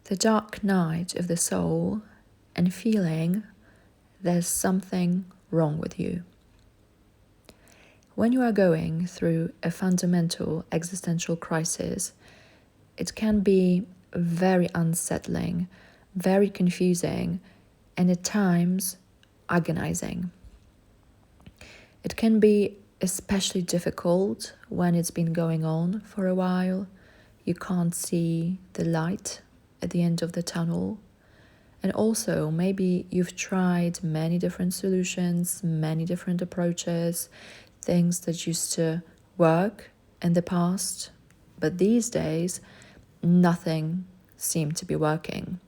the dark night of the soul and feeling there's something wrong with you. When you are going through a fundamental existential crisis, it can be very unsettling, very confusing, and at times agonizing. It can be especially difficult when it's been going on for a while. You can't see the light at the end of the tunnel. And also, maybe you've tried many different solutions, many different approaches, things that used to work in the past, but these days, nothing seemed to be working.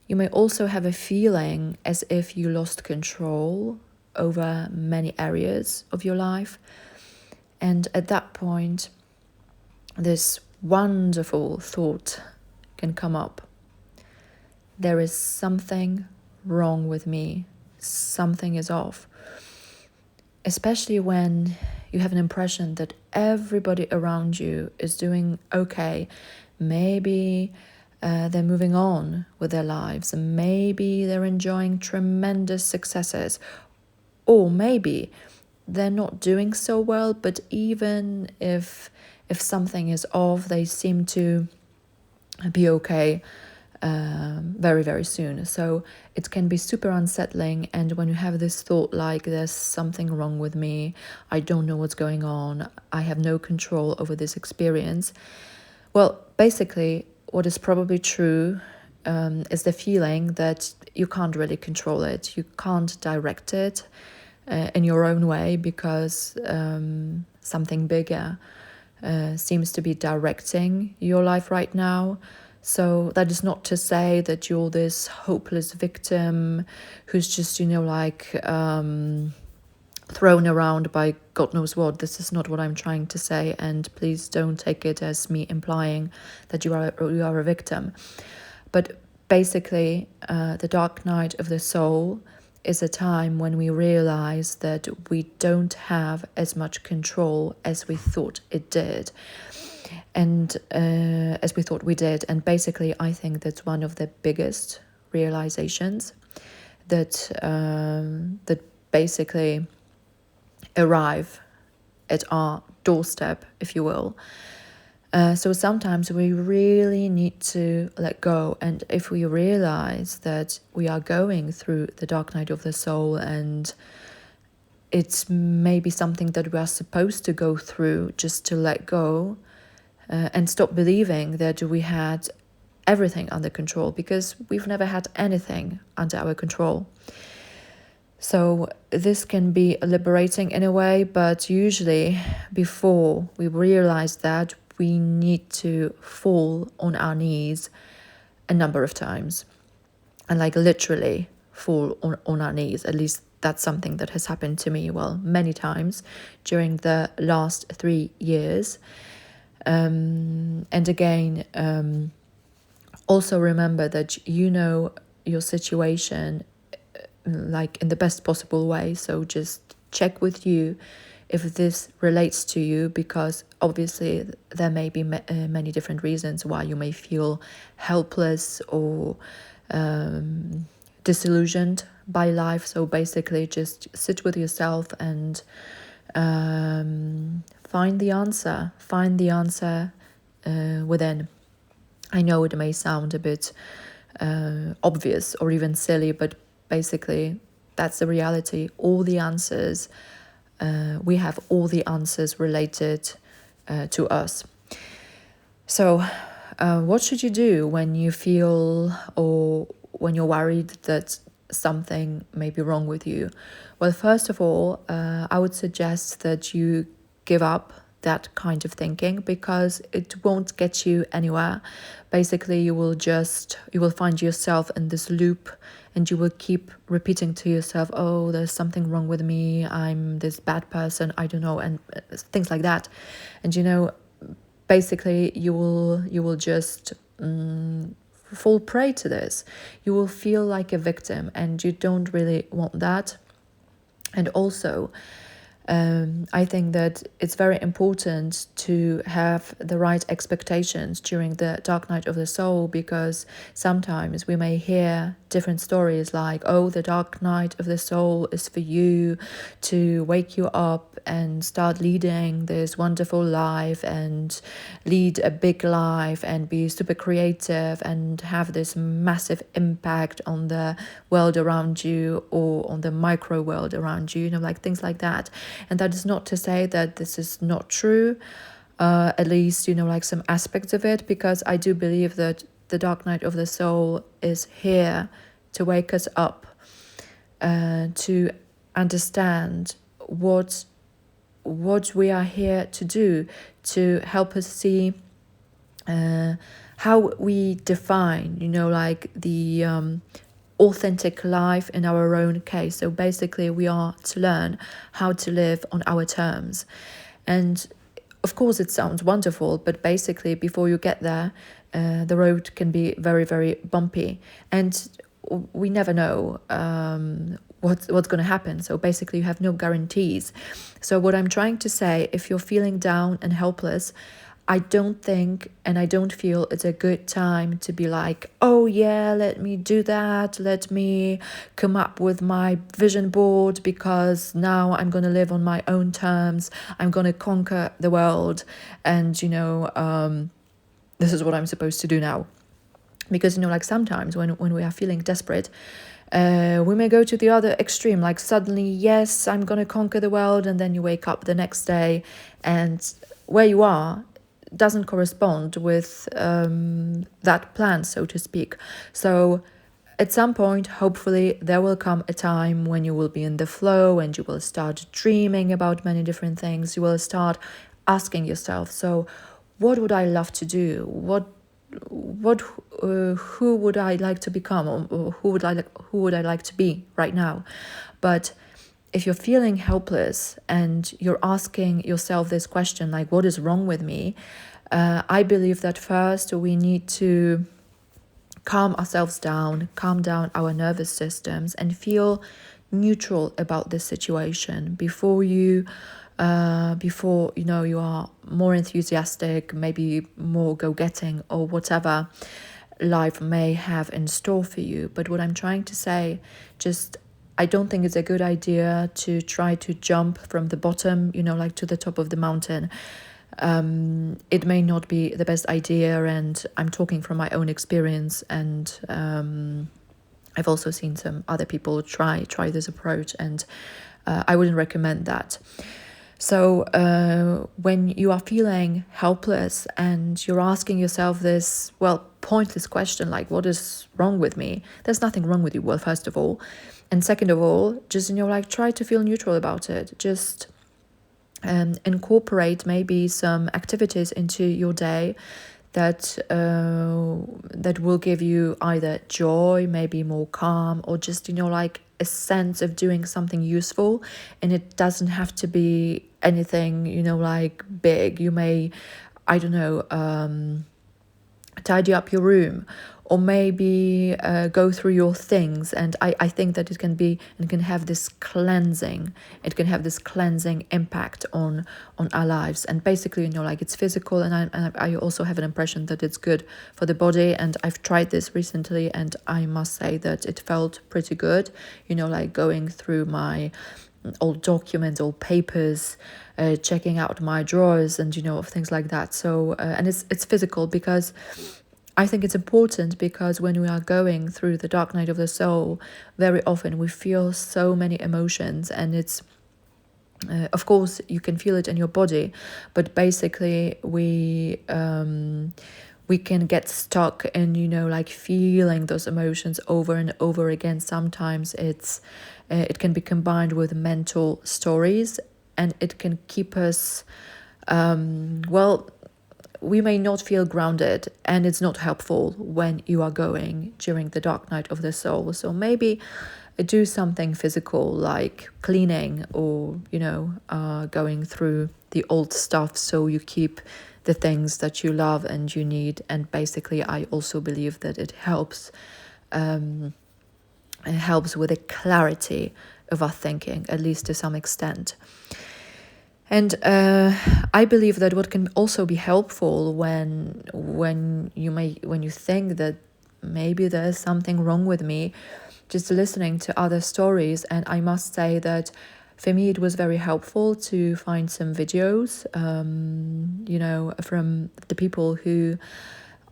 You may also have a feeling as if you lost control over many areas of your life. And at that point, this wonderful thought can come up. There is something wrong with me. Something is off. Especially when you have an impression that everybody around you is doing okay. Maybe they're moving on with their lives, and maybe they're enjoying tremendous successes, or maybe they're not doing so well, but even if something is off, they seem to be okay very, very soon. So it can be super unsettling, and when you have this thought like there's something wrong with me, I don't know what's going on, I have no control over this experience, well, basically what is probably true is the feeling that you can't really control it, you can't direct it in your own way, because something bigger seems to be directing your life right now. So that is not to say that you're this hopeless victim who's just, thrown around by God knows what. This is not what I'm trying to say, and please don't take it as me implying that you are a victim. But basically, the dark night of the soul is a time when we realize that we don't have as much control as we thought it did. And as we thought we did. And basically, I think that's one of the biggest realizations that basically arrive at our doorstep, if you will. So sometimes we really need to let go. And if we realize that we are going through the dark night of the soul, and it's maybe something that we are supposed to go through, just to let go and stop believing that we had everything under control, because we've never had anything under our control. So this can be liberating in a way, but usually before we realize that, we need to fall on our knees a number of times, and literally fall on our knees. At least that's something that has happened to me, many times during the last 3 years. And again, also remember that you know your situation in the best possible way. So just check with you if this relates to you, because obviously there may be many different reasons why you may feel helpless or disillusioned by life. So basically just sit with yourself and find the answer within. I know it may sound a bit obvious or even silly, but basically that's the reality. All the answers, we have all the answers related to us. So what should you do when you feel, or when you're worried that something may be wrong with you? Well, first of all, I would suggest that you give up that kind of thinking, because it won't get you anywhere. Basically, you will find yourself in this loop, and you will keep repeating to yourself, oh, there's something wrong with me, I'm this bad person, I don't know, and things like that. And basically you will just fall prey to this. You will feel like a victim, and you don't really want that. And also, I think that it's very important to have the right expectations during the dark night of the soul, because sometimes we may hear different stories like, oh, the dark night of the soul is for you to wake you up and start leading this wonderful life and lead a big life and be super creative and have this massive impact on the world around you or on the micro world around you, like things like that. And that is not to say that this is not true, at least, like some aspects of it, because I do believe that the dark night of the soul is here to wake us up, to understand what we are here to do, to help us see how we define, like the authentic life in our own case. So basically we are to learn how to live on our terms. And of course it sounds wonderful, but basically before you get there, the road can be very, very bumpy, and we never know what's going to happen. So basically you have no guarantees. So what I'm trying to say, if you're feeling down and helpless, I don't think and I don't feel it's a good time to be like, oh yeah, let me do that. Let me come up with my vision board, because now I'm going to live on my own terms. I'm going to conquer the world. And, this is what I'm supposed to do now. Because, like sometimes when we are feeling desperate, we may go to the other extreme, like suddenly, yes, I'm going to conquer the world. And then you wake up the next day and where you are doesn't correspond with that plan, so to speak. So at some point, hopefully, there will come a time when you will be in the flow and you will start dreaming about many different things. You will start asking yourself, so what would I love to do? Who would I like to become, or who would I like to be right now? But if you're feeling helpless and you're asking yourself this question, like, what is wrong with me? I believe that first we need to calm ourselves down, calm down our nervous systems, and feel neutral about this situation before you are more enthusiastic, maybe more go-getting, or whatever life may have in store for you. But what I'm trying to say, I don't think it's a good idea to try to jump from the bottom, like to the top of the mountain. It may not be the best idea, and I'm talking from my own experience, and I've also seen some other people try this approach, and I wouldn't recommend that. So when you are feeling helpless and you're asking yourself this, pointless question, like, what is wrong with me? There's nothing wrong with you, first of all. And second of all, just, try to feel neutral about it. Just incorporate maybe some activities into your day that will give you either joy, maybe more calm, or just, like a sense of doing something useful. And it doesn't have to be anything, like big. You may, I don't know, tidy up your room, or maybe go through your things. And I think that it can have this cleansing. It can have this cleansing impact on our lives. And basically, like it's physical, and I also have an impression that it's good for the body. And I've tried this recently, and I must say that it felt pretty good. Like going through my old documents, old papers, checking out my drawers, and things like that. So and it's physical, because I think it's important, because when we are going through the dark night of the soul, very often we feel so many emotions, and it's of course you can feel it in your body, but basically we can get stuck in like feeling those emotions over and over again. Sometimes it can be combined with mental stories, and it can keep us we may not feel grounded, and it's not helpful when you are going during the dark night of the soul. So maybe do something physical, like cleaning, or going through the old stuff, so you keep the things that you love and you need. And basically I also believe that it helps with the clarity of our thinking, at least to some extent. And I believe that what can also be helpful when you think that maybe there's something wrong with me, just listening to other stories. And I must say that for me it was very helpful to find some videos, from the people who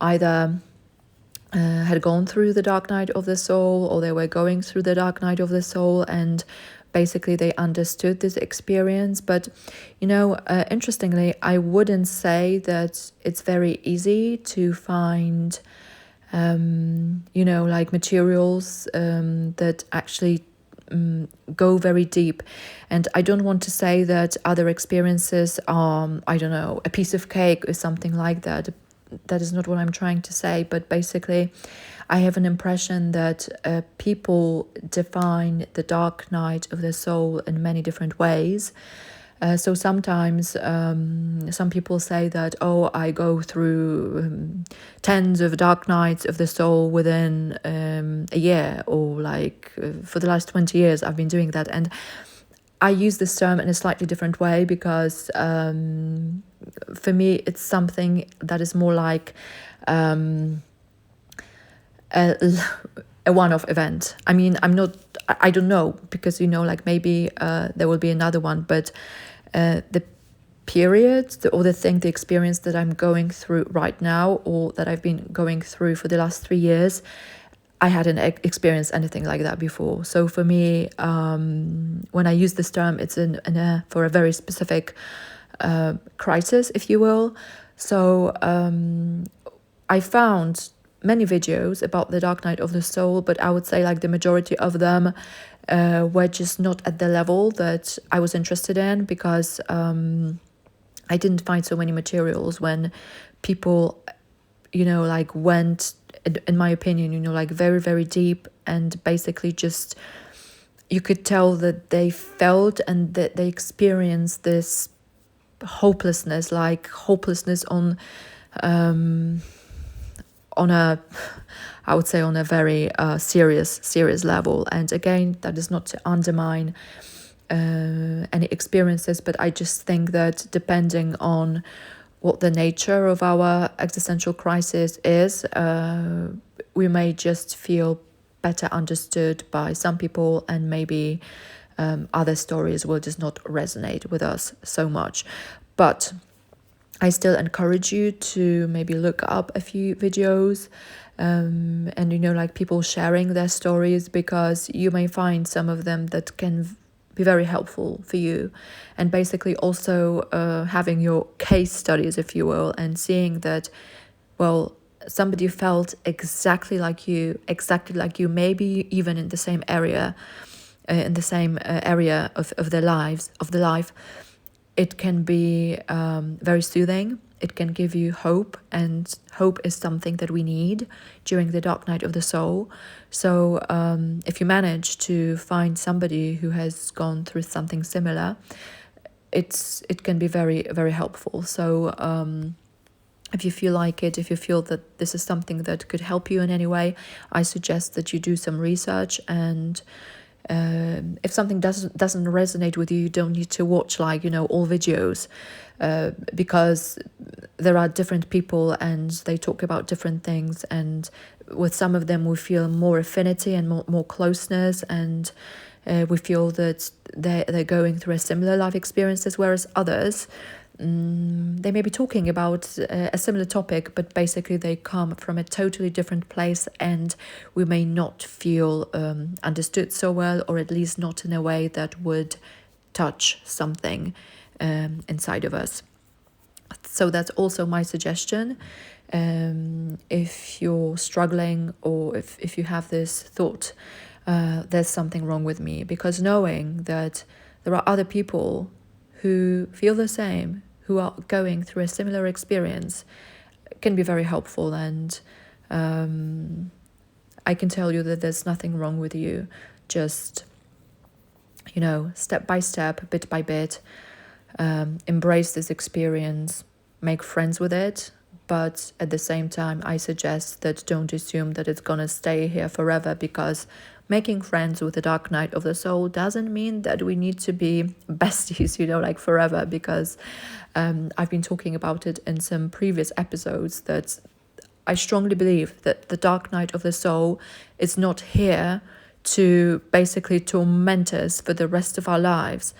either had gone through the dark night of the soul, or they were going through the dark night of the soul, and basically they understood this experience. But interestingly, I wouldn't say that it's very easy to find like materials that actually go very deep. And I don't want to say that other experiences are, I don't know, a piece of cake or something like that. That is not what I'm trying to say, but basically I have an impression that people define the dark night of the soul in many different ways. So sometimes some people say that, oh, I go through tens of dark nights of the soul within a year, or like for the last 20 years I've been doing that. And I use this term in a slightly different way because for me it's something that is more like a one-off event. I mean, I don't know, because like maybe there will be another one, but the period the experience that I'm going through right now, or that I've been going through for the last 3 years, I hadn't experienced anything like that before. So for me, when I use this term, it's for a very specific crisis, if you will. So I found many videos about the dark night of the soul, but I would say like the majority of them were just not at the level that I was interested in, because I didn't find so many materials when people like went, in my opinion, like very, very deep, and basically just you could tell that they felt and that they experienced this hopelessness on a, I would say, on a very serious level. And again, that is not to undermine any experiences, but I just think that depending on what the nature of our existential crisis is, we may just feel better understood by some people, and maybe other stories will just not resonate with us so much. But I still encourage you to maybe look up a few videos and like people sharing their stories, because you may find some of them that can be very helpful for you. And basically also having your case studies, if you will, and seeing that, well, somebody felt exactly like you, maybe even in the same area, of their lives, of the life. It can be very soothing. It can give you hope, and hope is something that we need during the dark night of the soul. So if you manage to find somebody who has gone through something similar, it can be very, very helpful. So if you feel like it, if you feel that this is something that could help you in any way, I suggest that you do some research. And if something doesn't resonate with you, you don't need to watch all videos, because there are different people and they talk about different things, and with some of them we feel more affinity and more closeness, and we feel that they're going through a similar life experiences, whereas others, they may be talking about a similar topic, but basically they come from a totally different place, and we may not feel understood so well, or at least not in a way that would touch something inside of us. So that's also my suggestion. If you're struggling, or if you have this thought, there's something wrong with me, because knowing that there are other people who feel the same, who are going through a similar experience, can be very helpful. And I can tell you that there's nothing wrong with you. Just, step by step, bit by bit, embrace this experience, make friends with it. But at the same time, I suggest that don't assume that it's going to stay here forever, because making friends with the dark night of the soul doesn't mean that we need to be besties, like forever, because I've been talking about it in some previous episodes that I strongly believe that the dark night of the soul is not here to basically torment us for the rest of our lives.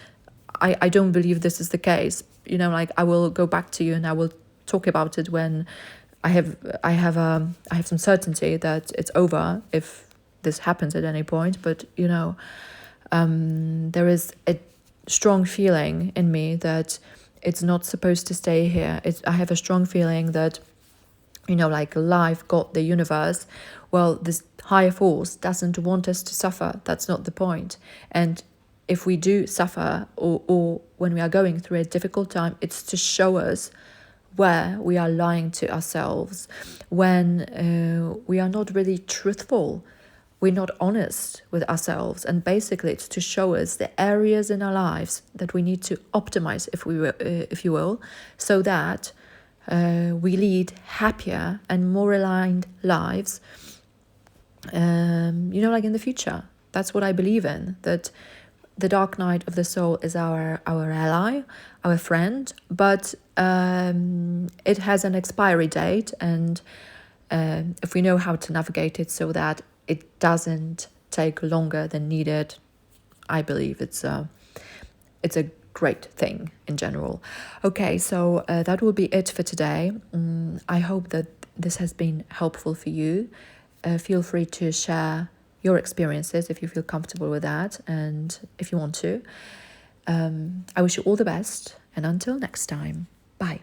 I don't believe this is the case. I will go back to you and I will talk about it when I have some certainty that it's over, if this happens at any point. But there is a strong feeling in me that it's not supposed to stay here. I have a strong feeling that life, God, the universe, well, this higher force doesn't want us to suffer. That's not the point. And if we do suffer, or when we are going through a difficult time, it's to show us where we are lying to ourselves, when we are not really truthful, we're not honest with ourselves. And basically it's to show us the areas in our lives that we need to optimize, if you will, so that we lead happier and more aligned lives, in the future. That's what I believe in, that the dark night of the soul is our ally, our friend, but it has an expiry date, and if we know how to navigate it so that it doesn't take longer than needed, I believe it's a great thing in general. Okay, so that will be it for today. I hope that this has been helpful for you. Feel free to share your experiences if you feel comfortable with that, and if you want to. I wish you all the best, and until next time, bye.